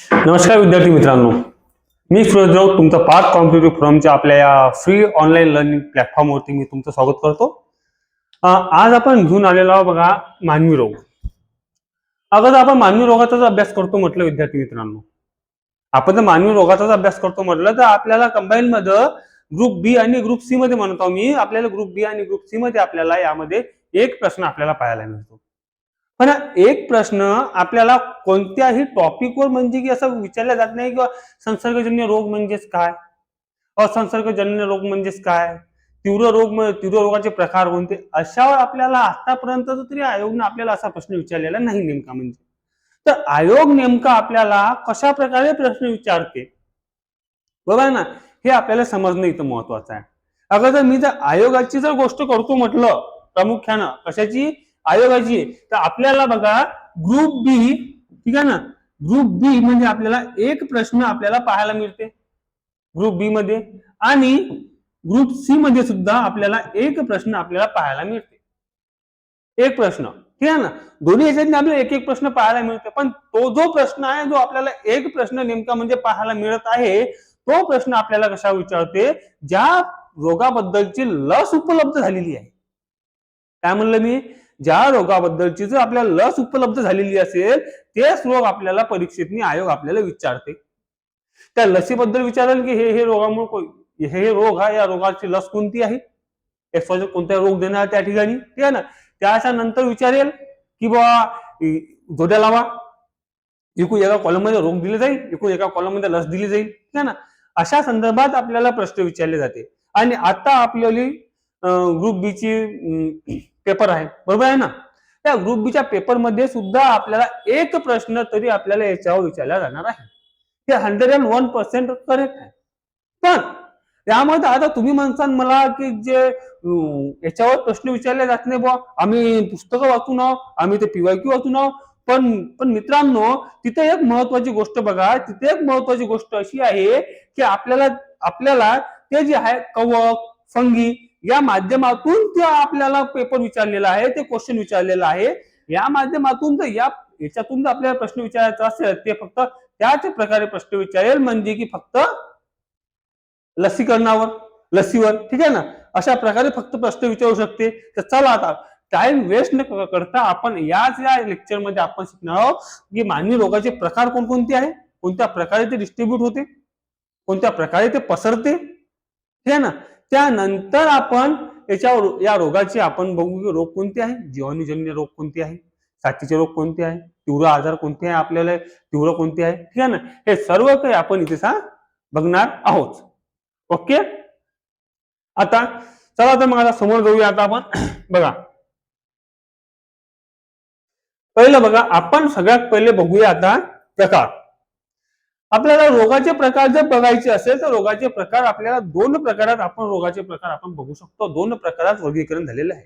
नमस्कार विद्यार्थी मित्रांनो, मी सूरज राऊत तुमचा पार्थ कॉम्पिटिटिव्ह फोरमच्या आपल्या या फ्री ऑनलाईन लर्निंग प्लॅटफॉर्मवरती मी तुमचं स्वागत करतो। आज आपण घेऊन आलेलो आहोत बघा मानवी रोग। अगोदर आपण मानवी रोगाचाच अभ्यास करतो म्हटलं विद्यार्थी मित्रांनो, आपण जर मानवी रोगाचाच अभ्यास करतो म्हटलं तर आपल्याला कंबाईन मध्ये ग्रुप बी आणि ग्रुप सी मध्ये म्हणतो मी, आपल्याला ग्रुप बी आणि ग्रुप सी मध्ये आपल्याला यामध्ये एक प्रश्न आपल्याला पाहायला मिळतो। पण एक प्रश्न आपल्याला कोणत्याही टॉपिकवर म्हणजे की असं विचारला जात नाही की संसर्गजन्य रोग म्हणजेच काय, असंसर्गजन्य रोग म्हणजेच काय, तीव्र रोगाचे प्रकार कोणते, अशावर आपल्याला आतापर्यंत तरी आयोगाने आपल्याला असा प्रश्न विचारलेला नाही नेमका। म्हणजे तर आयोग नेमका आपल्याला कशा प्रकारे प्रश्न विचारते बरोबर ना, हे आपल्याला समजणं इथं महत्वाचं आहे। अगोदर मी जर आयोगाची जर गोष्ट करतो म्हटलं प्रामुख्यानं कशाची, आयोगाची, तर आपल्याला बघा ग्रुप बी, ठीक आहे ना, ग्रुप बी म्हणजे आपल्याला एक प्रश्न आपल्याला पाहायला मिळते ग्रुप बी मध्ये, आणि ग्रुप सी मध्ये सुद्धा आपल्याला एक प्रश्न आपल्याला पाहायला मिळते, एक प्रश्न, ठीक आहे ना। दोन्ही याच्यात आपल्याला एक एक प्रश्न पाहायला मिळते, पण तो जो प्रश्न आहे जो आपल्याला एक प्रश्न नेमका म्हणजे पाहायला मिळत आहे, तो प्रश्न आपल्याला कशा विचारते, ज्या रोगाबद्दलची लस उपलब्ध झालेली आहे। काय म्हणलं मी, ज्या रोगाबद्दलची जर आपल्याला लस उपलब्ध झालेली असेल तेच रोग आपल्याला परीक्षेतनी आयोग आपल्याला विचारते। त्या लसीबद्दल विचारेल की हे रोगामुळे हे रोग हा, या रोगाची लस कोणती आहे, कोणता रोग देणार त्या ठिकाणी, ठीक आहे ना। त्याच्या नंतर विचारेल की बाबा जोड्या लावा, एकूण एका कॉलम मध्ये रोग दिले जाईल, एकूण एका कॉलम मध्ये लस दिली जाईल, ठीक आहे ना। अशा संदर्भात आपल्याला प्रश्न विचारले जाते। आणि आता आपल्याला ग्रुप बी ची पेपर आहे बरोबर आहे ना, त्या ग्रुप बी च्या पेपर मध्ये सुद्धा आपल्याला एक प्रश्न तरी आपल्याला याच्यावर विचारला जाणार आहे, हे 101% करेक्ट आहे। पण त्यामध्ये आता तुम्ही म्हणसाल मला की जे याच्यावर प्रश्न विचारले जात नाही बुवा, आम्ही पुस्तकं वाचून आहोत, आम्ही ते PYQ वाचून आहोत, पण मित्रांनो तिथे एक महत्वाची गोष्ट बघा, तिथे एक महत्वाची गोष्ट अशी आहे की आपल्याला ते जे आहे कवक फंगी या माध्यमातून ते आपल्याला पेपर विचारलेला आहे, ते क्वेश्चन विचारलेला आहे, या माध्यमातून जर याच्यातून जर आपल्याला प्रश्न विचारायचा असेल ते फक्त त्याच प्रकारे प्रश्न विचारेल, म्हणजे की फक्त लसीवर, ठीक आहे ना, अशा प्रकारे फक्त प्रश्न विचारू शकते। तर चला आता टाइम वेस्ट न करता आपण या लेक्चर मध्ये आपण शिकणार आहोत की मानवी रोगाचे प्रकार कोणकोणते आहे, कोणत्या प्रकारे ते डिस्ट्रीब्यूट होते, कोणत्या प्रकारे ते पसरते, ठीक आहे ना। त्यानंतर आपण याच्यावर या रोगाचे आपण बघू की रोग कोणते आहे, जीवाणूजन्य रोग कोणते आहे, साथीचे रोग कोणते आहे, तीव्र आजार कोणते आहे, आपल्याला तीव्र कोणते आहे, ठीक आहे ना। हे सर्व काही आपण इथे बघणार आहोत। ओके, आता चला तर मग आता समोर जाऊया। आता आपण बघा पहिलं बघा, आपण सगळ्यात पहिले बघूया आता प्रकार। आपल्याला रोगाचे प्रकार जर बघायचे असेल तर रोगाचे प्रकार आपल्याला दोन प्रकारात आपण रोगाचे प्रकार आपण बघू शकतो, दोन प्रकारात वर्गीकरण झालेले आहे।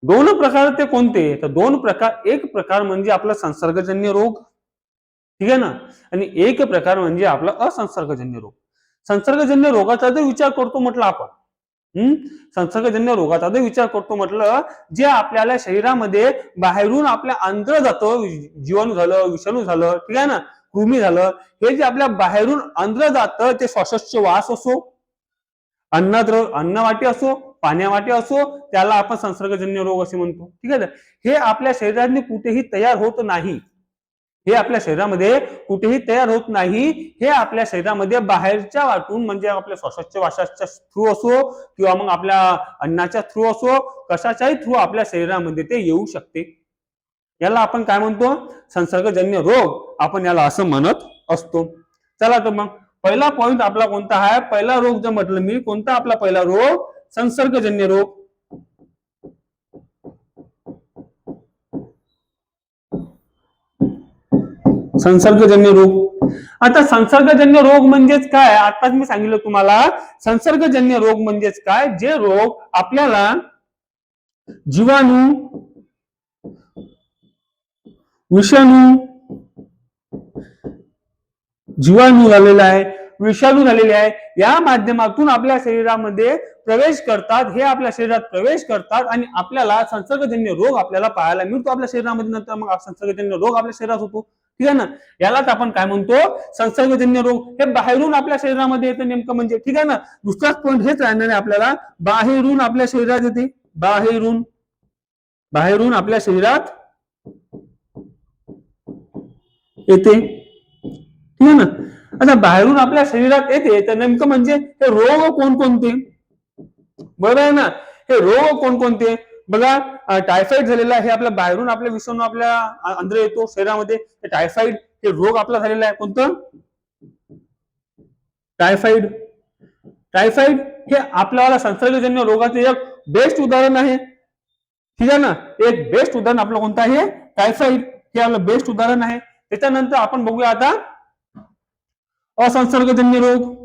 दोन प्रकार ते कोणते, तर दोन प्रकार, एक प्रकार म्हणजे आपला संसर्गजन्य रोग, ठीक आहे ना, आणि एक प्रकार म्हणजे आपला असंसर्गजन्य रोग। संसर्गजन्य रोगाचा जर विचार करतो म्हटलं आपण, संसर्गजन्य रोगाचा जर विचार करतो म्हटलं, जे आपल्याला शरीरामध्ये बाहेरून आपल्या आंत्र जातं, जीवाणू झालं, विषाणू झालं, ठीक आहे ना, कृमी झालं, हे जे आपल्या बाहेरून आंत्र जातं, ते श्वासोच्छवास असो, अन्नवाटे असो, पाण्यावाटे असो, त्याला आपण संसर्गजन्य रोग असे म्हणतो, ठीक आहे ना। हे आपल्या शरीराने कुठेही तयार होत नाही, हे आपल्या शरीरामध्ये कुठेही तयार होत नाही, हे आपल्या शरीरामध्ये बाहेरच्या वाटून म्हणजे आपल्या श्वासोच्छवासाच्या थ्रू असो किंवा मग आपल्या अन्नाच्या थ्रू असो, कशाच्याही थ्रू आपल्या शरीरामध्ये ते येऊ शकते, याला आपण काय म्हणतो, संसर्गजन्य रोग आपण याला असं म्हणत असतो। चला तर मग पहिला पॉइंट आपला कोणता आहे, पहिला रोग जर म्हटलं मी, कोणता आपला पहिला रोग, संसर्गजन्य रोग। संसर्गजन्य रोग, आता संसर्गजन्य रोग म्हणजेच काय, आताच मी सांगितलं तुम्हाला, संसर्गजन्य रोग म्हणजेच काय, जे रोग आपल्याला जीवाणू, जीवाणू झालेला आहे, विषाणू झालेले आहे, या माध्यमातून आपल्या शरीरामध्ये प्रवेश करतात, हे आपल्या शरीरात प्रवेश करतात आणि आपल्याला संसर्गजन्य रोग आपल्याला पाहायला मिळतो आपल्या शरीरामध्ये, नंतर मग संसर्गजन्य रोग आपल्या शरीरात होतो, ठीक आहे ना. यालाच आपण काय म्हणतो, संसर्गजन्य रोग. हे बाहेरून आपल्या शरीरामध्ये येतं नेमकं म्हणजे, ठीक आहे ना. दुसराच पॉईंट हेच राहणार आहे आपल्याला, बाहेरून आपल्या शरीरात येते, बाहेरून आपल्या शरीरात येते, ठीक आहे ना. आता बाहेरून आपल्या शरीरात येते तर नेमकं म्हणजे हे रोग कोणकोणते, बरोबर आहे ना. हे रोग कोणकोणते बघा, टायफॉइड झालेला आहे, हे आपल्या बाहेरून आपल्या विषाणू आपल्या अंदर येतो शरीरामध्ये. टायफॉइड हे रोग आपला झालेला आहे. कोणतं? टायफॉइड. टायफॉइड हे आपल्याला संसर्गजन्य रोगाचे एक बेस्ट उदाहरण आहे, ठीक आहे ना. एक बेस्ट उदाहरण आपलं कोणतं आहे? टायफॉइड. हे आपलं बेस्ट उदाहरण आहे. त्याच्यानंतर आपण बघूया आता असंसर्गजन्य रोग.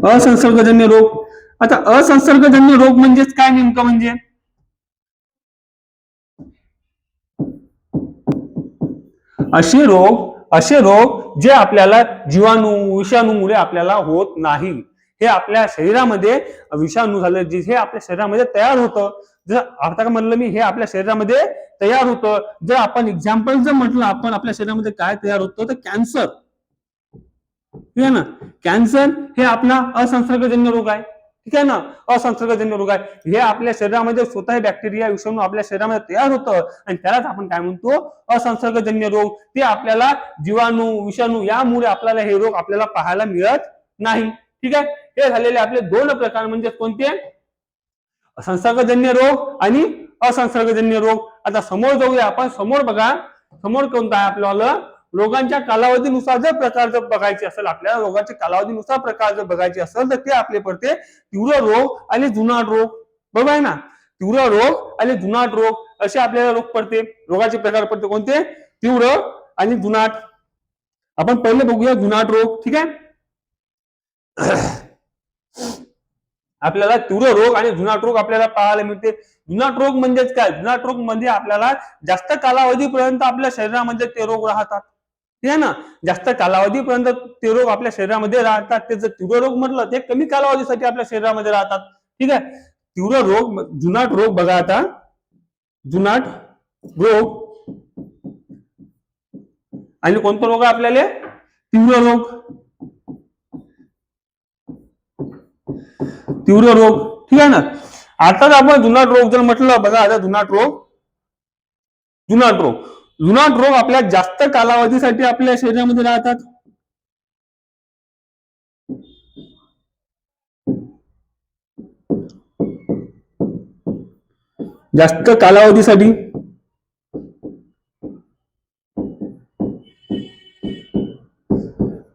असंसर्गजन्य रोग. आता असंसर्गजन्य रोग म्हणजेच काय नेमकं म्हणजे, असे रोग जे आपल्याला जीवाणू विषाणूमुळे आपल्याला होत नाही. हे आपल्या शरीरामध्ये विषाणू झालं जे आपल्या शरीरामध्ये तयार होतं. जर आता म्हणलं मी, हे आपल्या शरीरामध्ये तयार होतं. जर आपण एक्झाम्पल जर म्हटलं, आपण आपल्या शरीरामध्ये काय तयार होतं, तर कॅन्सर, ठीक आहे ना. कॅन्सर हे आपला असंसर्गजन्य रोग आहे, ठीक आहे ना. असंसर्गजन्य रोग आहे. हे आपल्या शरीरामध्ये स्वतः बॅक्टेरिया विषाणू आपल्या शरीरामध्ये तयार होतं आणि त्यालाच आपण काय म्हणतो, असंसर्गजन्य रोग. ते आपल्याला जीवाणू विषाणू यामुळे आपल्याला हे रोग आपल्याला पाहायला मिळत नाही, ठीक आहे. हे झालेले आपले दोन प्रकार म्हणजे कोणते, संसर्गजन्य रोग आणि असंसर्गजन्य रोग. आता समोर जाऊया आपण. समोर बघा, समोर कोणता आहे आपल्याला, रोगांच्या कालावधीनुसार जर प्रकार जर बघायचे असेल, आपल्याला रोगाच्या कालावधीनुसार प्रकार जर बघायचे असेल तर ते आपले पडते तीव्र रोग आणि जुनाट रोग, बरोबर आहे ना. तीव्र रोग आणि जुनाट रोग असे आपल्याला रोग पडते, रोगाचे प्रकार पडते. कोणते? तीव्र आणि जुनाट. आपण पहिले बघूया जुनाट रोग, ठीक आहे. आपल्याला तीव्र रोग आणि जुनाट रोग आपल्याला पाहायला मिळते. जुनाट रोग म्हणजेच काय? जुनाट रोग म्हणजे आपल्याला जास्त कालावधीपर्यंत आपल्या शरीरामध्ये ते रोग राहतात, ठीक आहे ना. जास्त कालावधीपर्यंत ते रोग आपल्या शरीरामध्ये राहतात. ते जर तीव्र रोग म्हटलं ते कमी कालावधीसाठी आपल्या शरीरामध्ये राहतात, ठीक आहे. तीव्र रोग, जुनाट रोग बघा. आता जुनाट रोग आणि कोणता रोग आपल्याला? तीव्र रोग. तीव्र रोग, ठीक आहे ना. आताच आपण जुनाट रोग जर म्हटलं बघा, आता जुनाट रोग आपल्या जास्त कालावधीसाठी आपल्या शरीरामध्ये राहतात. जास्त कालावधीसाठी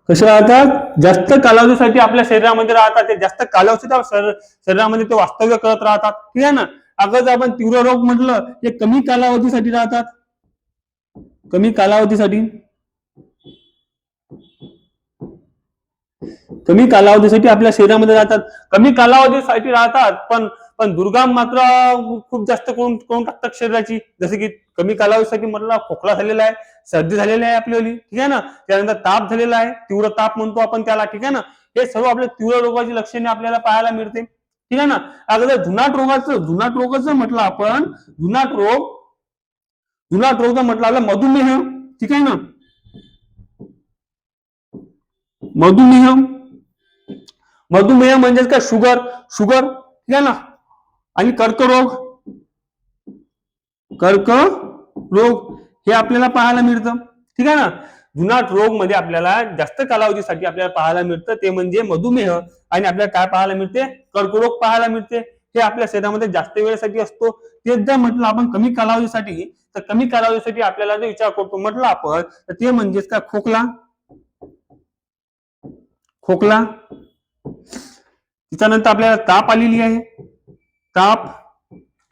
कसे राहतात? जास्त कालावधीसाठी आपल्या शरीरामध्ये राहतात. ते जास्त कालावधीसाठी शरीरामध्ये ते वास्तव्य करत राहतात, ठीक आहे ना. अगर जर आपण तीव्र रोग म्हटलं, ते कमी कालावधीसाठी राहतात, कमी कालावधीसाठी आपल्या शरीरामध्ये राहतात. कमी कालावधीसाठी राहतात, पण दुर्गम मात्र खूप जास्त करून टाकतात शरीराची. जसे की कमी कालावधीसाठी म्हटलं, खोकला झालेला आहे, सर्दी झालेली आहे आपल्याला, ठीक आहे ना. त्यानंतर ताप झालेला आहे, तीव्र ताप म्हणतो आपण त्याला, ठीक आहे ना. हे सर्व आपल्या तीव्र रोगाची लक्षणे आपल्याला पाहायला मिळते, ठीक आहे ना. अगोदर जुनाट रोगाचं म्हटलं आपण, जुनाट रोग म्हटलं आपलं मधुमेह, ठीक आहे ना. मधुमेह म्हणजेच काय? शुगर, ठीक आहे ना. आणि कर्करोग हे आपल्याला पाहायला मिळतं, ठीक आहे ना. जुनाट रोग मध्ये आपल्याला जास्त कालावधीसाठी आपल्याला पाहायला मिळतं ते म्हणजे मधुमेह, आणि आपल्याला काय पाहायला मिळते? कर्करोग पाहायला मिळते. हे आपल्या शरीरामध्ये जास्त वेळेसाठी असतो. तेच जर म्हटलं आपण कमी कालावधीसाठी, तर कमी कालावधीसाठी आपल्याला जे विचार करतो म्हटलं आपण, तर ते म्हणजेच काय? खोकला. त्याच्यानंतर आपल्याला ताप आलेली आहे,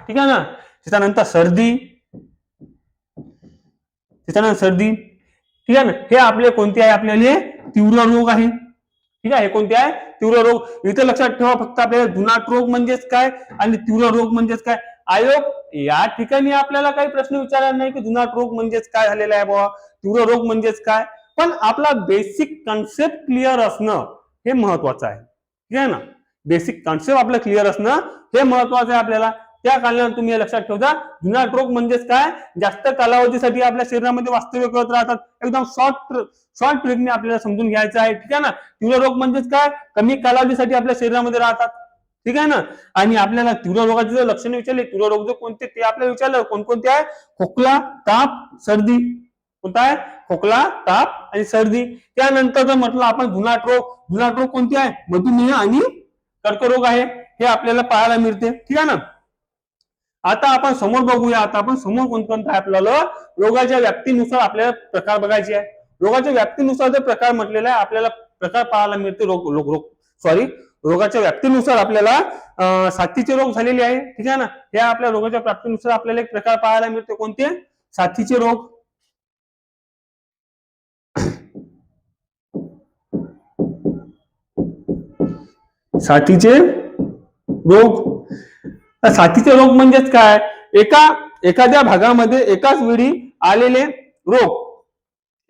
ठीक आहे ना. त्याच्यानंतर सर्दी, ठीक आहे ना. हे आपले कोणते आहे? आपल्याला तीव्र रोग आहे, ठीक आहे. हे कोणते आहे? तीव्र रोग. इथे लक्षात ठेवा फक्त, आपल्याला जुनाट रोग म्हणजेच काय आणि तीव्र रोग म्हणजेच काय. आयोग या ठिकाणी आपल्याला काही प्रश्न विचारला नाही की जुनाट रोग म्हणजेच काय झालेला आहे बाबा, तीव्र रोग म्हणजेच काय. पण आपला बेसिक कन्सेप्ट क्लिअर असणं हे महत्वाचं आहे, ठीक आहे ना. बेसिक कॉन्सेप्ट आपलं क्लिअर असणं हे महत्वाचं आहे आपल्याला. त्या कारणाने तुम्ही हे लक्षात ठेवा, जुनाट रोग म्हणजेच काय, जास्त कालावधीसाठी आपल्या शरीरामध्ये वास्तव्य करत राहतात. एकदम शॉर्ट ट्रिकने आपल्याला समजून घ्यायचं आहे, ठीक आहे ना. तीव्र रोग म्हणजेच काय, कमी कालावधीसाठी आपल्या शरीरामध्ये राहतात, ठीक आहे ना. आणि आपल्याला तीव्र रोगाचे जर लक्षणे विचारले, तीव्र रोग जर कोणते ते आपल्याला विचारलं, कोणकोणते आहे, खोकला, ताप, सर्दी. कोणता आहे, खोकला, ताप आणि सर्दी. त्यानंतर जर म्हटलं आपण जुनाट रोग कोणते आहे, मधुमेह आणि कर्करोग आहे, हे आपल्याला पाहायला मिळते, ठीक आहे ना. आता आपण समोर बघूया, आता आपण समोर कोणकोणतं आहे, आपल्याला रोगाच्या व्याप्तीनुसार आपल्याला प्रकार बघायचे आहे. रोगाच्या व्याप्तीनुसार जर प्रकार म्हटलेला आहे, आपल्याला प्रकार पाहायला मिळते. रोगाच्या व्याप्तीनुसार आपल्याला साथीचे रोग झालेले आहे, ठीक आहे ना. हे आपल्या रोगाच्या व्याप्तीनुसार आपल्याला एक प्रकार पाहायला मिळते, कोणते, साथीचे रोग. साथीचे रोग. साथीचे रोग म्हणजेच काय, एखाद्या भागामध्ये एकाच वेळी आलेले रोग.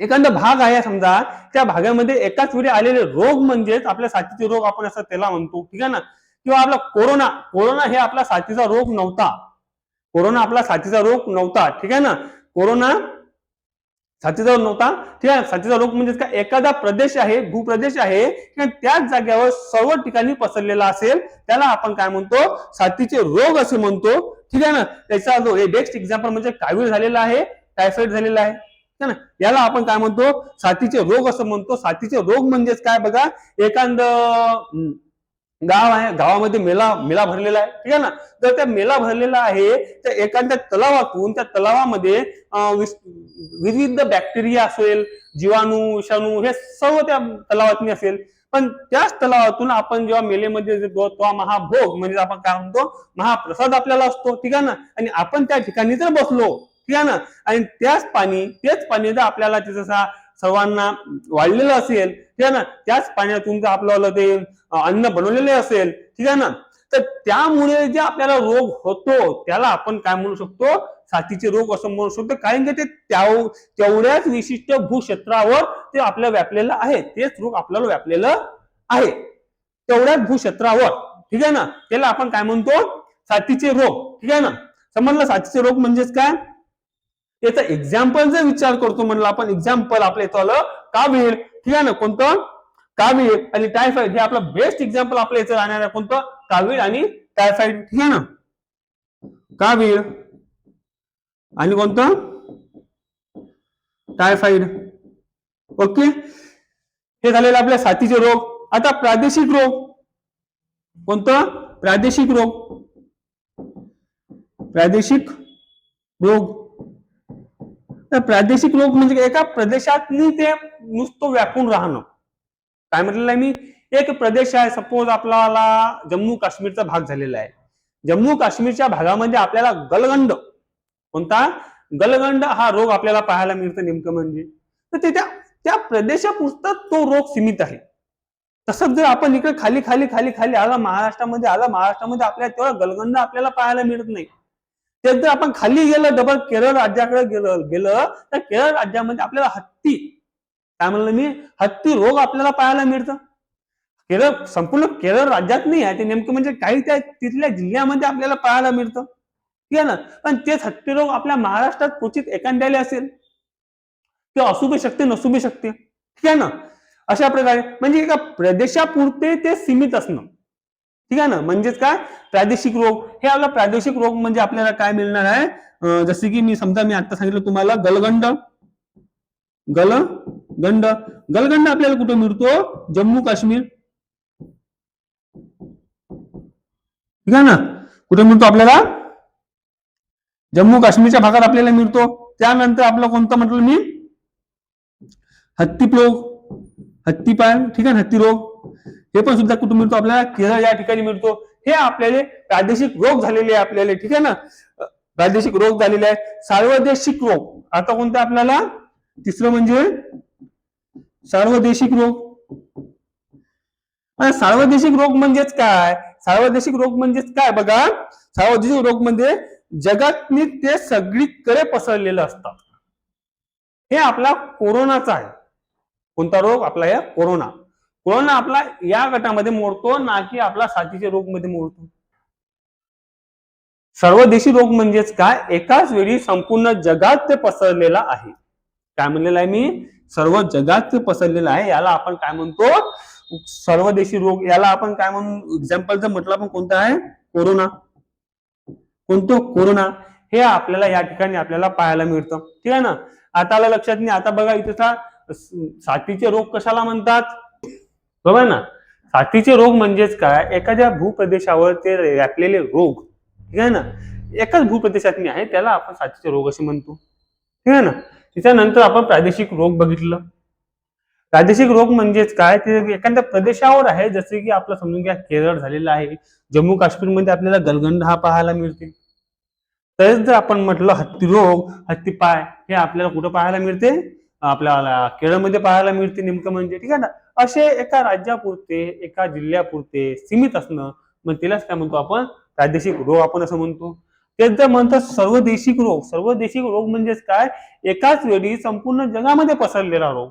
एखादा भाग आहे समजा, त्या भागामध्ये एकाच वेळी आलेले रोग म्हणजेच आपल्या साथीचे रोग, आपण असं त्याला म्हणतो, ठीक आहे ना. किंवा आपला कोरोना हे आपला साथीचा रोग नव्हता. कोरोना आपला साथीचा रोग नव्हता, ठीक आहे ना. कोरोना साथीचा रोग नव्हता, ठीक आहे. साथीचा रोग म्हणजे काय, एखादा प्रदेश आहे, भूप्रदेश आहे, त्याच जागेवर सर्व ठिकाणी पसरलेला असेल, त्याला आपण काय म्हणतो, साथीचे रोग असे म्हणतो, ठीक आहे ना. त्याचा जो बेस्ट एक्झाम्पल म्हणजे कावीळ झालेला आहे, टायफॉइड झालेला आहे, ठीक आहे ना. याला आपण काय म्हणतो, साथीचे रोग असं म्हणतो. साथीचे रोग म्हणजेच काय बघा, एखादं गाव आहे, गावामध्ये मेला भरलेला आहे, ठीक आहे ना. जर त्या मेला भरलेला आहे, तर एखाद्या तलावातून त्या तलावामध्ये विविध बॅक्टेरिया असेल, जीवाणू, विषाणू, हे सर्व त्या तलावातून असेल. पण त्याच तलावातून आपण जेव्हा मेलेमध्ये जातो, तो महाभोग म्हणजे आपण काय म्हणतो, महाप्रसाद आपल्याला असतो, ठीक आहे ना. आणि आपण त्या ठिकाणी जर बसलो, ठीक आहे ना, आणि तेच पाणी जर आपल्याला तिथं सर्वांना वाढलेलं असेल, ठीक आहे ना, त्याच पाण्यातून जर आपल्याला ते अन्न बनवलेले असेल, ठीक आहे ना, तर त्यामुळे जे आपल्याला रोग होतो, त्याला आपण काय म्हणू शकतो, साथीचे रोग असं म्हणू शकतो. कारण की ते तेवढ्याच विशिष्ट भूक्षेत्रावर ते आपल्याला व्यापलेलं आहे, तेच रोग आपल्याला व्यापलेलं आहे तेवढ्याच भूक्षेत्रावर, ठीक आहे ना. त्याला आपण काय म्हणतो, साथीचे रोग, ठीक आहे ना. समजलं, साथीचे रोग म्हणजेच काय. याचा एक्झाम्पल जर विचार करतो म्हणलं आपण, एक्झाम्पल आपल्या इथं आलं कावीळ, ठीक आहे ना. कोणतं, कावीळ आणि टायफॉइड. हे आपलं बेस्ट एक्झाम्पल आपल्या इथं राहणार आहे, कोणतं, कावीळ आणि टायफॉइड, ठीक आहे ना. कावीळ आणि कोणतं, टायफॉइड. ओके, हे झालेलं आपल्या साथीचे रोग. आता प्रादेशिक रोग, कोणतं, प्रादेशिक रोग. प्रादेशिक रोग, प्रादेशिक रोग म्हणजे एका प्रदेशात ते नुसतं व्यापून राहणं. काय म्हटलेलं आहे मी, एक प्रदेश आहे, सपोज आपल्याला जम्मू काश्मीरचा भाग झालेला आहे. जम्मू काश्मीरच्या भागामध्ये आपल्याला गलगंड, कोणता, गलगंड हा रोग आपल्याला पाहायला मिळतं. नेमकं म्हणजे तर त्या प्रदेशापुरता तो रोग सीमित आहे. तसंच जर आपण इकडे खाली खाली खाली खाली आला, महाराष्ट्रामध्ये आपल्याला तेवढा गलगंड आपल्याला पाहायला मिळत नाही. ते जर आपण खाली गेलं, डबल केरळ राज्याकडे गेलं तर केरळ राज्यामध्ये आपल्याला हत्ती, काय म्हणलं मी, हत्ती रोग आपल्याला पाहायला मिळतं. केरळ, संपूर्ण केरळ राज्यात नाही आहे ते, नेमकं म्हणजे काही त्या तिथल्या जिल्ह्यामध्ये आपल्याला पाहायला मिळतं, ठीक आहे ना. पण तेच हत्ती रोग आपल्या महाराष्ट्रात क्वचित एखाद्याला असेल, किंवा असू बी शकते, नसू बी शकते, ठीक आहे ना. अशा प्रकारे म्हणजे एका प्रदेशापुरते ते सीमित असणं, ठीक आहे ना. म्हणजेच काय, प्रादेशिक रोग. हे आपला प्रादेशिक रोग म्हणजे आपल्याला काय मिळणार आहे, जसे की मी आता सांगितलं तुम्हाला, गलगंड आपल्याला कुठे मिळतो, जम्मू काश्मीर, ठीक आहे ना. कुठे मिळतो आपल्याला, जम्मू काश्मीरच्या भागात आपल्याला मिळतो. त्यानंतर आपलं कोणतं म्हटलं मी, हत्तीपाय, ठीक आहे, हत्ती रोग. हे पण सुद्धा कुठे मिळतो आपल्याला, केरळ या ठिकाणी मिळतो. हे आपल्याला प्रादेशिक रोग झालेले आहे आपल्याला, ठीक आहे ना. प्रादेशिक रोग झालेले आहे. सार्वदेशिक रोग, आता कोणतं आपल्याला, तिसरं म्हणजे सार्वदेशिक रोग. सार्वदेशिक रोग म्हणजेच काय, सार्वदेशिक रोग म्हणजेच काय बघा, सार्वदेशिक रोग म्हणजे जगातनी ते सगळीकडे पसरलेलं असतात. हे आपला कोरोनाचा आहे. कोणता रोग आपला, या कोरोना आपला या गटामध्ये मोडतो, ना की आपला साथीचे रोग मध्ये मोडतो. सर्वदेशी रोग म्हणजेच काय, एकाच वेळी संपूर्ण जगात ते पसरलेला आहे. काय म्हणलेलं आहे मी, सर्व जगात ते पसरलेलं आहे, याला आपण काय म्हणतो, सर्वदेशी रोग. याला आपण काय म्हणून एक्झाम्पल जर म्हटलं आपण कोणतं आहे, कोरोना. कोणतं, कोरोना. हे आपल्याला या ठिकाणी आपल्याला पाहायला मिळतं. ठीक आहे ना. आता आलं लक्षात नाही. आता बघा इथं साथीचे रोग कशाला म्हणतात, बरोबर ना. साथीचे रोग म्हणजेच काय, एखाद्या भूप्रदेशावर ते व्यापलेले रोग. ठीक आहे ना. एकाच भूप्रदेशात आहे त्याला आपण साथीचे रोग असे म्हणतो. ठीक आहे ना. त्याच्यानंतर आपण प्रादेशिक रोग बघितलं. प्रादेशिक रोग म्हणजेच काय, ते एखाद्या प्रदेशावर आहे. जसे की आपलं समजून घ्या केरळ झालेला आहे, जम्मू काश्मीरमध्ये आपल्याला गलगंड हा पाहायला मिळते. तसेच जर आपण म्हटलं हत्ती रोग, हत्तीपाय, हे आपल्याला कुठं पाहायला मिळते, आपल्याला केरळमध्ये पाहायला मिळते नेमकं म्हणजे. ठीक आहे ना. असे एका राज्यापुरते, एका जिल्ह्यापुरते सीमित असणं, मग त्यालाच काय म्हणतो आपण, प्रादेशिक रोग आपण असं म्हणतो. तेच जर म्हणतात सर्वदेशिक रोग. सर्वदेशिक रोग म्हणजेच काय, एकाच वेळी संपूर्ण जगामध्ये पसरलेला रोग.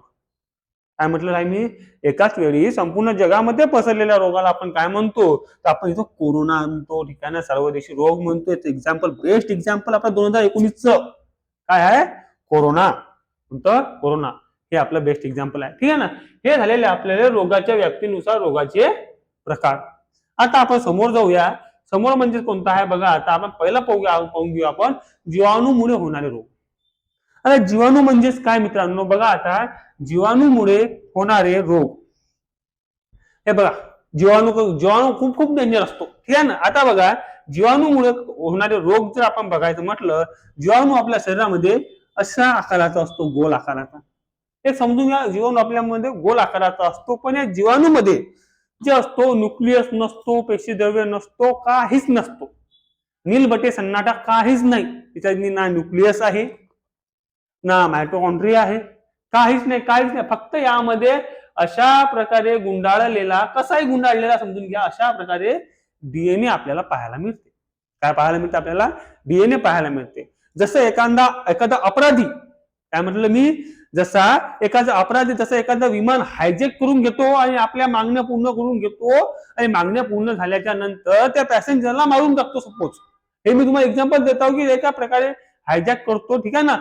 काय म्हटलं आहे मी, एकाच वेळी संपूर्ण जगामध्ये पसरलेल्या रोगाला आपण काय म्हणतो, तर आपण इथं कोरोना म्हणतो. ठिकाणी सर्वदेशी रोग म्हणतो. एक्झाम्पल, बेस्ट एक्झाम्पल आपला 2019चं काय आहे, कोरोना. कोणतं, कोरोना. हे आपलं बेस्ट एक्झाम्पल आहे. ठीक आहे ना. हे झालेले आपल्याला रोगाच्या व्याप्तीनुसार रोगाचे प्रकार. आता आपण समोर जाऊया. समोर म्हणजे कोणता आहे बघा. आता आपण पहिला पाहून घेऊ आपण जीवाणूमुळे होणारे रोग. आता जीवाणू म्हणजेच काय मित्रांनो, बघा आता जीवाणूमुळे होणारे रोग. हे बघा, जीवाणू खूप खूप डेंजर असतो. ठीक आहे ना. आता बघा, जीवाणूमुळे होणारे रोग जर आपण बघायचं म्हटलं, जीवाणू आपल्या शरीरामध्ये अशा आकाराचा असतो, गोल आकाराचा. हे समजून घ्या, जीवाणू आपल्यामध्ये गोल आकाराचा असतो. पण या जीवाणूमध्ये जे असतो, न्यूक्लियस नसतो, पेशीद्रव्य नसतो, काहीच नसतो. नीलबटे सन्नाटा, काहीच नाही. त्याच्यात ना न्यूक्लियस आहे, ना मायटोकॉन्ड्रिया आहे, काहीच नाही. फक्त यामध्ये अशा प्रकारे गुंडाळलेला, कसाही गुंडाळलेला समजून घ्या, अशा प्रकारे डीएनए आपल्याला पाहायला मिळते. काय पाहायला मिळते आपल्याला, डीएनए पाहायला मिळते. जसं एखादा अपराधी, काय म्हटलं मी, जसा एखादा विमान हायजेक करून घेतो आणि आपल्या मागण्या पूर्ण करून घेतो, आणि मागण्या पूर्ण झाल्याच्या नंतर त्या पॅसेंजरला मारून टाकतो सपोज. हे मी तुम्हाला एक्झाम्पल देतो की एका प्रकारे हायजॅक करतो. ठीक आहे ना.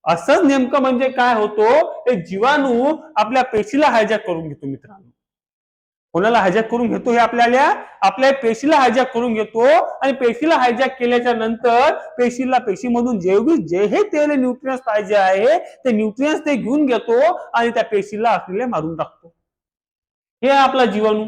असंच नेमकं म्हणजे काय होतो, हे जीवाणू आपल्या पेशीला हायजॅक करून घेतो मित्रांनो. कोणाला हायजॅक करून घेतो, हे आपल्या पेशीला हायजॅक करून घेतो. आणि पेशीला हायजॅक केल्याच्या नंतर पेशीमधून जे हे त्याला न्यूट्रियन्स पाहिजे आहे, ते न्यूट्रियन्स ते घेऊन घेतो आणि त्या पेशीला आपल्याला मारून टाकतो. हे आपला जीवाणू.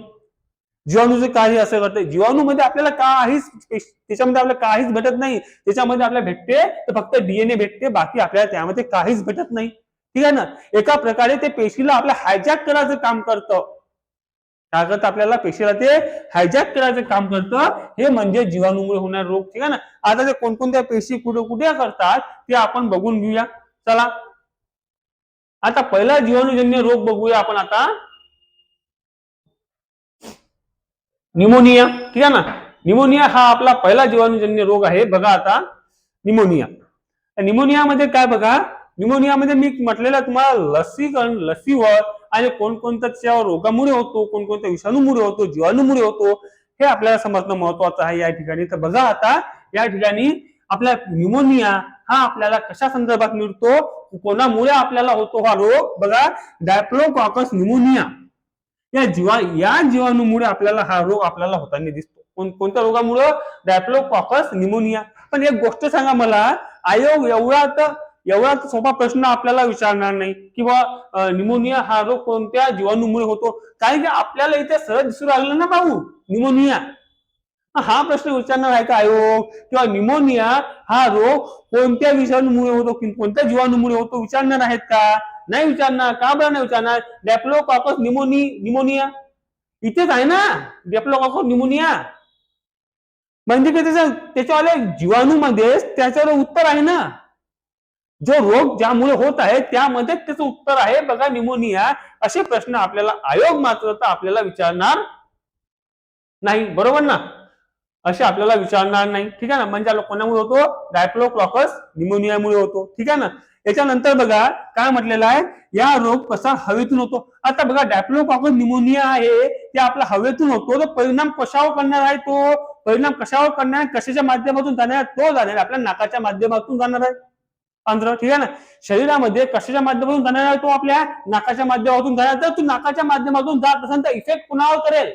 जीवाणूचे काही असं करते, जीवाणूमध्ये आपल्याला त्याच्यामध्ये आपल्याला काहीच भेटत नाही. त्याच्यामध्ये आपल्याला भेटते तर फक्त डीएनए भेटते, बाकी आपल्याला त्यामध्ये काहीच भेटत नाही. ठीक आहे ना. एका प्रकारे ते पेशीला आपल्या हायजॅक करायचं काम करतं. काय करतं, आपल्याला पेशीला ते हायजॅक करायचं काम करतं. हे म्हणजे जीवाणूमुळे होणारे रोग. ठीक आहे ना. आता ते कोणकोणत्या पेशी कुठे करतात ते आपण बघून घेऊया. चला, आता पहिला जीवाणूजन्य रोग बघूया आपण आता, निमोनिया. ठीक आहे ना. निमोनिया हा आपला पहिला जीवाणूजन्य रोग आहे. बघा आता निमोनियामध्ये काय, बघा निमोनियामध्ये मी म्हटलेलं तुम्हाला लसीवर आणि कोणकोणत्या रोगामुळे होतो, कोणकोणत्या विषाणूमुळे होतो, जीवाणूमुळे होतो, हे आपल्याला समजणं महत्वाचं आहे या ठिकाणी. तर बघा आता या ठिकाणी आपला निमोनिया हा आपल्याला कशा संदर्भात मिळतो, कोणामुळे आपल्याला होतो हा रोग, बघा डायप्लोकॉकस निमोनिया या जीवाणूमुळे आपल्याला हा रोग आपल्याला होताना दिसतो. कोणत्या रोगामुळे, डायप्लोकॉकस निमोनिया. पण एक गोष्ट सांगा मला, आयोग एवढा सोपा प्रश्न आपल्याला विचारणार नाही किंवा निमोनिया हा रोग कोणत्या जीवाणूमुळे होतो, कारण की आपल्याला इथे सहज दिसून राहिलं ना भाऊ निमोनिया. हा प्रश्न विचारणार आहे का आयोग, किंवा निमोनिया हा रोग कोणत्या विषाणूमुळे होतो, कोणत्या जीवाणूमुळे होतो, विचारणार आहेत का? नाही विचारणार. का बरं नाही विचारणार? डॅप्लोकॉकस निमोनिया इथेच आहे ना. डॅप्लोकॉकस निमोनिया म्हणजे काय, त्याच्यावाल्या जीवाणूमध्ये त्याच्यावर उत्तर आहे ना. जो रोग ज्यामुळे होत आहे त्यामध्ये त्याचं उत्तर आहे बघा निमोनिया. असे प्रश्न आपल्याला आयोग मात्र आपल्याला विचारणार नाही, बरोबर ना. असे आपल्याला विचारणार नाही. ठीक आहे ना. म्हणजे कोणामुळे होतो, डायप्लोकॉकस निमोनियामुळे होतो. ठीक आहे ना. याच्यानंतर बघा काय म्हटलेलं आहे, या रोग कसा हवेतून होतो. आता बघा डायप्लोकॉकस निमोनिया आहे ते आपला हवेतून होतो. तो परिणाम कशावर करणार आहे, तो परिणाम कशावर करणार आहे, कशाच्या माध्यमातून जाणार आहे, तो जाणार आहे आपल्या नाकाच्या माध्यमातून जाणार आहे आंध्र, ठीक आहे ना. शरीरामध्ये कशाच्या माध्यमातून जाणार आहे, तो आपल्या नाकाच्या माध्यमातून जाणार. जर तू नाकाच्या माध्यमातून जात असेल तर इफेक्ट कुणावर करेल,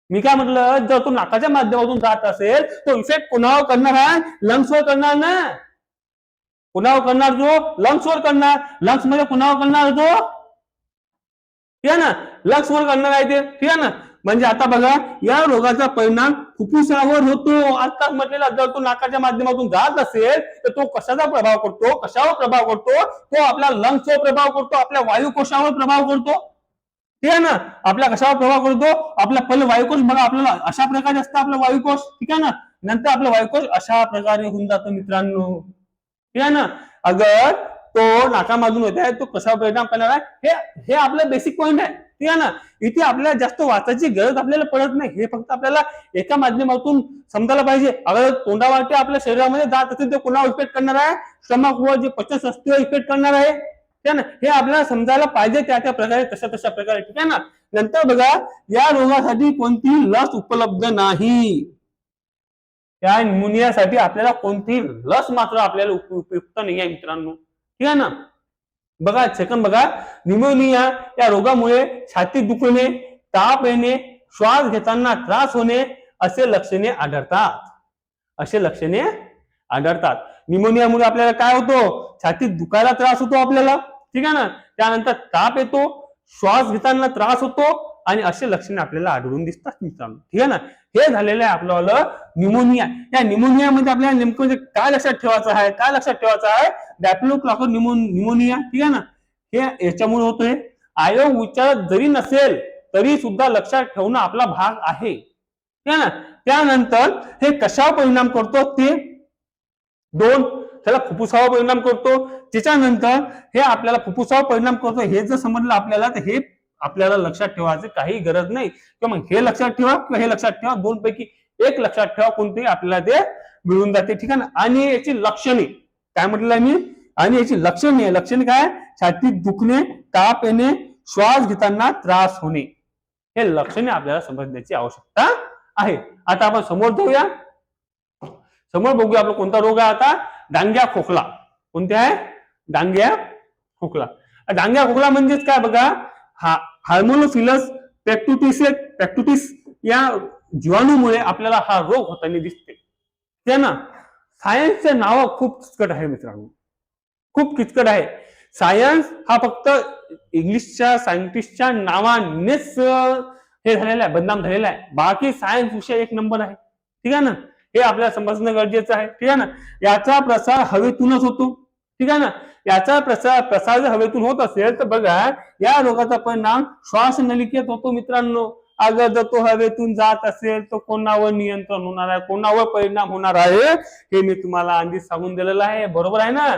मी काय म्हटलं, जर तो नाकाच्या माध्यमातून जात असेल तो इफेक्ट कुणावर करणार आहे, लंग्सवर करणार ना. कुणावर करणार, जो लंग्सवर करणार. लंग्स मध्ये कुणावर करणार, जो, ठीक आहे ना, लंग्सवर करणार आहे ते, ठीक आहे ना. म्हणजे आता बघा या रोगाचा परिणाम फुफ्फुसावर होतो. आता म्हटलेला जर तो नाकाच्या माध्यमातून जात असेल तर तो कशाचा प्रभाव करतो, कशावर प्रभाव करतो, तो आपल्या लंग्सवर प्रभाव करतो, आपल्या वायुकोशावर प्रभाव करतो, ठीक आहे ना. आपल्या कशावर प्रभाव करतो, आपला पहिले वायुकोश बघा आपल्याला अशा प्रकारे असतं आपलं वायुकोश, ठीक आहे ना. नंतर आपलं वायुकोश अशा प्रकारे होऊन जातं मित्रांनो, ठीक आहे ना. अगर तो नाकामधून होत आहे तो कशावर परिणाम करणार आहे, हे आपलं बेसिक पॉईंट आहे, ठीक आहे ना. इथे आपल्याला जास्त वाचायची गरज आपल्याला पडत नाही, हे फक्त आपल्याला एका माध्यमातून समजायला पाहिजे. अगर तोंडावाटे आपल्या शरीरामध्ये जात असेल तर कोणावर इफेक्ट करणार आहे, स्टमकवर जे पचनसंस्थेवर इफेक्ट करणार आहे, ठीक आहे ना. हे आपल्याला समजायला पाहिजे त्या प्रकारे, तशा प्रकारे, ठीक आहे ना. नंतर बघा या रोगासाठी कोणती लस उपलब्ध नाही. या न्यूमोनियासाठी आपल्याला कोणती लस मात्र आपल्याला उपयुक्त नाही आहे मित्रांनो, ठीक आहे ना. बघा सेकंड बघा, न्यूमोनिया या रोगामुळे छाती दुखणे, ताप येणे, श्वास घेताना त्रास होणे असे लक्षणे आढळतात. असे लक्षणे आढळतात. न्यूमोनियामुळे आपल्याला काय होतो, छातीत दुखायला त्रास होतो आपल्याला, ठीक आहे ना. त्यानंतर ताप येतो, श्वास घेताना त्रास होतो आणि असे लक्षणे आपल्याला आढळून दिसतात मित्रांनो, ठीक आहे ना. हे झालेलं आहे आपल्याला न्यूमोनिया. या न्यूमोनियामध्ये आपल्याला नेमकं काय लक्षात ठेवायचं आहे, काय लक्षात ठेवायचं आहे, डॅप्लोकॉकल न्यूमोनिया, ठीक आहे ना. हे याच्यामुळे होतोय. आयोग उच्चार जरी नसेल तरी सुद्धा लक्षात ठेवणं आपला भाग आहे, ठीक आहे ना. त्यानंतर हे कशावर परिणाम करतो, ते दोन, त्याला फुफ्फुसावर परिणाम करतो. त्याच्यानंतर हे आपल्याला फुफ्फुसावर परिणाम करतो हे जर समजलं आपल्याला तर हे आपल्याला लक्षात ठेवायचं काही गरज नाही, किंवा मग हे लक्षात ठेवा किंवा हे लक्षात ठेवा, दोन पैकी एक लक्षात ठेवा, कोणतेही आपल्याला ते मिळून जाते, ठीक आहे ना. आणि याची लक्षणे काय म्हटलं आहे मी, आणि याची लक्षणे काय, छातीत दुखणे, ताप येणे, श्वास घेताना त्रास होणे, हे लक्षणे आपल्याला समजण्याची आवश्यकता आहे. आता आपण समोर जाऊया, समोर बघूया आपला कोणता रोग आहे आता, डांग्या खोकला. कोणते आहे, डांग्या खोकला. डांग्या खोकला म्हणजेच काय बघा, हार्मोनोफिलस पॅक्टुटिस या जीवाणूमुळे आपल्याला हा रोग होताना दिसते. ना सायन्सचे नाव खूप किचकट आहे मित्रांनो, खूप किचकट आहे. सायन्स हा फक्त इंग्लिशच्या सायंटिस्टच्या नावानेच हे झालेला आहे, बदनाम झालेला आहे. बाकी सायन्स विषय एक नंबर आहे, ठीक आहे ना. हे आपल्याला समजणं गरजेचं आहे, ठीक आहे ना. याचा प्रसार हवेतूनच होतो, ठीक आहे ना. याचा प्रसार जर हवेतून होत असेल तर बघा या रोगाचा परिणाम श्वासनलिकेत होतो मित्रांनो. अगर जर तो हवेतून जात असेल तर कोणावर नियंत्रण होणार आहे, कोणावर परिणाम होणार आहे हे मी तुम्हाला आधीच सांगून दिलेलं आहे, बरोबर आहे ना.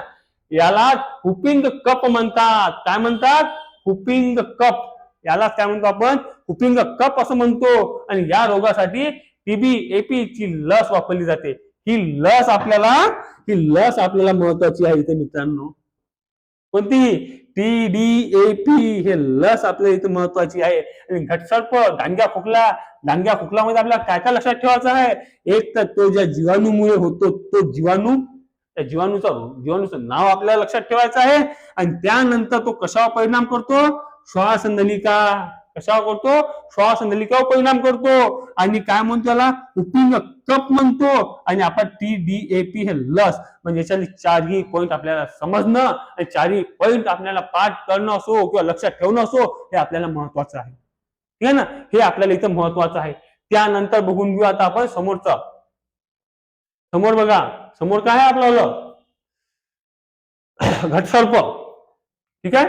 याला हुपिंग कप म्हणतात. काय म्हणतात, हुपिंग कप. यालाच काय म्हणतो आपण, हुपिंग कप असं म्हणतो. आणि या रोगासाठी टीबी एपी ची लस वापरली जाते. ही लस आपल्याला महत्वाची आहे इथे मित्रांनो. कोणती, TDAP, हे लस आपल्याला इथे महत्वाची आहे. आणि घटसर्प, डांग्या खोकल्यामध्ये आपल्याला काय काय लक्षात ठेवायचं आहे, एक तर तो ज्या जीवाणूमुळे होतो तो जीवाणू, त्या जीवाणूचं नाव आपल्याला लक्षात ठेवायचं आहे. आणि त्यानंतर तो कशावर परिणाम करतो, श्वासनलिका. कशावर करतो, श्वासनलिकावर परिणाम करतो. आणि काय म्हणतो त्याला, हुपिंग कप म्हणतो. आणि आपण TDAP हे लस, म्हणजे याच्यातले चारही पॉईंट आपल्याला समजणं आणि चारही पॉईंट आपल्याला पाठ करणं असो किंवा लक्षात ठेवणं असो हे आपल्याला महत्वाचं आहे, ठीक आहे ना. हे आपल्याला इथं महत्वाचं आहे. त्यानंतर बघून घेऊ आता आपण समोरचा. समोर बघा, समोर काय आहे आपल्याला, घटसर्प, ठीक आहे.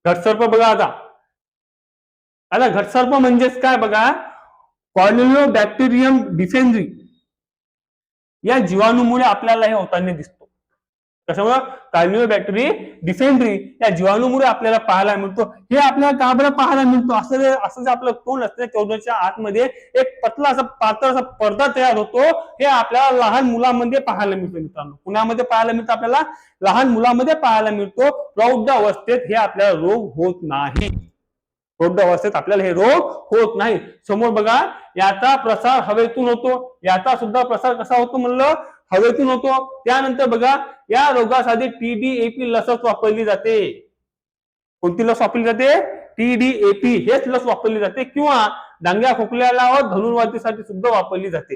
घटसर्प बघा आता घटसर्प म्हणजेच काय बघा, कॉर्नियोबॅक्टेरियम डिसेंट्री या जीवाणूमुळे आपल्याला हे होताना दिसतो. कशामुळे, कॉर्नियोबॅक्टेरियम डिसेंट्री या जीवाणूमुळे आपल्याला पाहायला मिळतो. हे आपल्याला का बरं पाहायला मिळतो, असं जे आपलं तोंड असतं तोंडाच्या आतमध्ये एक पतला असा पातळ असा पडदा तयार होतो. हे आपल्याला लहान मुलांमध्ये पाहायला मिळतो मित्रांनो. कुणामध्ये पाहायला मिळतो, आपल्याला लहान मुलांमध्ये पाहायला मिळतो. प्रौढ अवस्थेत हे आपल्याला रोग होत नाही. प्रौढ अवस्थेत आपल्याला हे रोग होत नाही. समोर बघा, याचा प्रसार हवेतून होतो. याचा सुद्धा प्रसार कसा होतो म्हणलं, हवेतून होतो. त्यानंतर बघा, या रोगासाठी TDAP लसच वापरली जाते. कोणती लस वापरली जाते? TDAP हेच लस वापरली जाते, किंवा डांग्या खोकल्याला व धनुर्वातीसाठी सुद्धा वापरली जाते.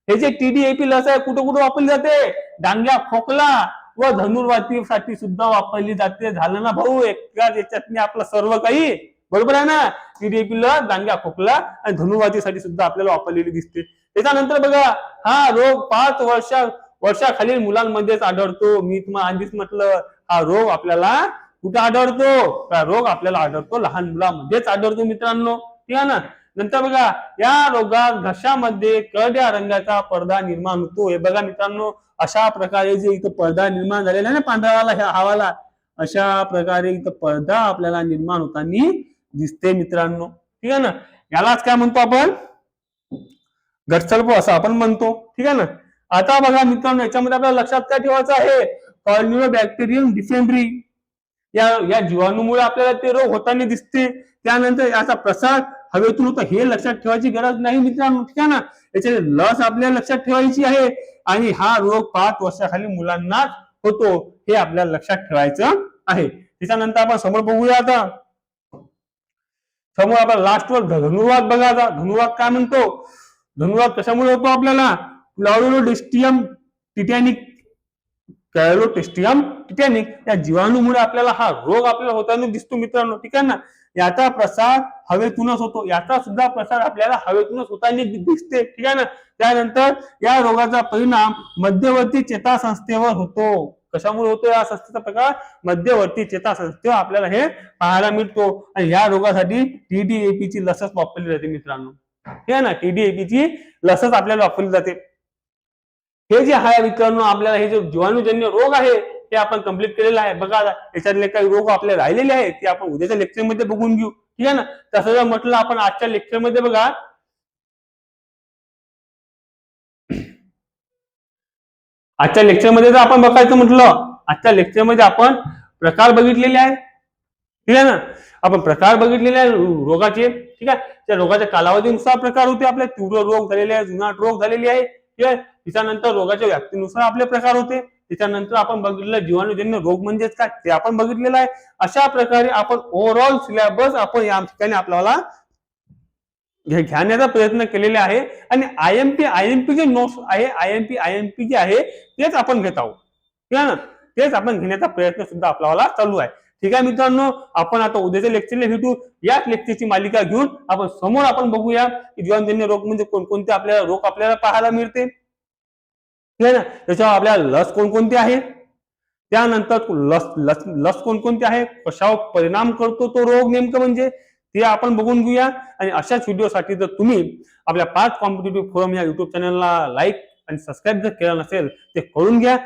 हे जे TDAP लस आहे कुठे कुठे वापरली जाते? डांग्या खोकला व धनुर्वातीसाठी सुद्धा वापरली जाते. झालं ना भाऊ, एकाच याच्यात आपलं सर्व काही बरोबर आहे ना. TDAP लस डांग्या खोकला आणि धनुर्वातीसाठी सुद्धा आपल्याला वापरलेली दिसते. त्याच्यानंतर बघा, हा रोग 5 वर्षाखालील मुलांमध्येच आढळतो. मी तुम्हाला आधीच म्हटलं, हा रोग आपल्याला कुठे आढळतो? हा रोग आपल्याला आढळतो लहान मुलांमध्येच आढळतो मित्रांनो. ठीक आहे ना. नंतर बघा, या रोगात घशामध्ये करड्या रंगाचा पडदा निर्माण होतो. हे बघा मित्रांनो, अशा प्रकारे जे इथं पडदा निर्माण झालेला आहे ना पांढरावाला हवाला, अशा प्रकारे इथं पडदा आपल्याला निर्माण होताना दिसते मित्रांनो. ठीक आहे ना. यालाच काय म्हणतो आपण? घटसर्प असं आपण म्हणतो. ठीक आहे ना. आता बघा मित्रांनो, याच्यामध्ये आपल्याला लक्षात काय ठेवायचं आहे? कॉर्निओबॅक्टेरियम डिसेंट्री या जीवाणूमुळे आपल्याला ते रोग होताना दिसते. त्यानंतर याचा प्रसार हवेतून होतो, हे लक्षात ठेवायची गरज नाही मित्रांनो. ठीक आहे ना. याची लस आपल्याला लक्षात ठेवायची आहे, आणि हा रोग 5 वर्षाखाली मुलांनाच होतो, हे आपल्याला लक्षात ठेवायचं आहे. त्याच्यानंतर आपण समोर बघूया. आता समोर आपण लास्टवर धनुर्वात बघा. आता धनुर्वात काय म्हणतो? धनुर्वात कशामुळे होतो आपल्याला? क्लॉरिडोस्ट्रिडियम टिटॅनिक या जीवाणूमुळे आपल्याला हा रोग आपल्याला होताना दिसतो मित्रांनो. ठीक आहे ना. याचा प्रसार हवेतूनच होतो. याचा सुद्धा प्रसार आपल्याला हवेतूनच होताना दिसते. ठीक आहे ना. त्यानंतर या रोगाचा परिणाम मध्यवर्ती चेतासंस्थेवर होतो. कशामुळे होतो या संस्थेचा प्रकार? मध्यवर्ती चेतासंस्थेवर आपल्याला हे पाहायला मिळतो. आणि या रोगासाठी TDAP ची लसच वापरली जाते मित्रांनो. ठीक आहे ना. TDAP ची लसच आपल्याला वापरली जाते. हे जे आहे मित्रांनो, आपल्याला हे जे जीवाणूजन्य रोग आहे ते आपण कम्प्लीट केलेलं आहे. बघा, याच्यातले काही रोग आपले राहिलेले आहेत ते आपण उद्याच्या लेक्चरमध्ये बघून घेऊ. ठीक आहे ना. तसं जर म्हटलं आपण आजच्या लेक्चरमध्ये बघा, आजच्या लेक्चरमध्ये जर आपण बघायचं म्हटलं, आजच्या लेक्चरमध्ये आपण प्रकार बघितलेले आहे. ठीक आहे ना. आपण प्रकार बघितलेले आहे रोगाचे. ठीक आहे. त्या रोगाच्या कालावधीनुसार प्रकार होते. आपले तीव्र रोग झालेले आहे, जुनाट रोग झालेली आहे. ठीक आहे. त्याच्यानंतर रोगाच्या व्याप्तीनुसार आपले प्रकार होते. त्याच्यानंतर आपण बघितलेलं जीवाणूजन्य रोग म्हणजेच काय ते आपण बघितलेलं आहे. अशा प्रकारे आपण ओव्हरऑल सिलेबस आपण या ठिकाणी आपल्याला घेण्याचा प्रयत्न केलेला आहे. आणि आयएमपी जे नोट्स आहे, आयएमपी जे आहे तेच आपण घेत आहोत. ठीक आहे ना. तेच आपण घेण्याचा प्रयत्न सुद्धा आपल्याला चालू आहे. ठीक आहे मित्रांनो, आपण आता उद्याच्या लेक्चरला भेटू. याच लेक्चरची मालिका घेऊन आपण समोर आपण बघूया की जीवाणूजन्य रोग म्हणजे कोणकोणते आपल्याला रोग आपल्याला पाहायला मिळते. ठीक आहे ना. त्याच्यावर आपल्याला लस कोणकोणती आहे, त्यानंतर लस कोणकोणती आहे, कशावर परिणाम करतो तो रोग नेमकं म्हणजे ते आपण बघून घेऊया. आणि अशाच व्हिडिओसाठी जर तुम्ही आपल्या पाच कॉम्पिटिटिव्ह फोरम या युट्यूब चॅनलला लाईक आणि सबस्क्राईब जर केलं नसेल ते करून घ्या.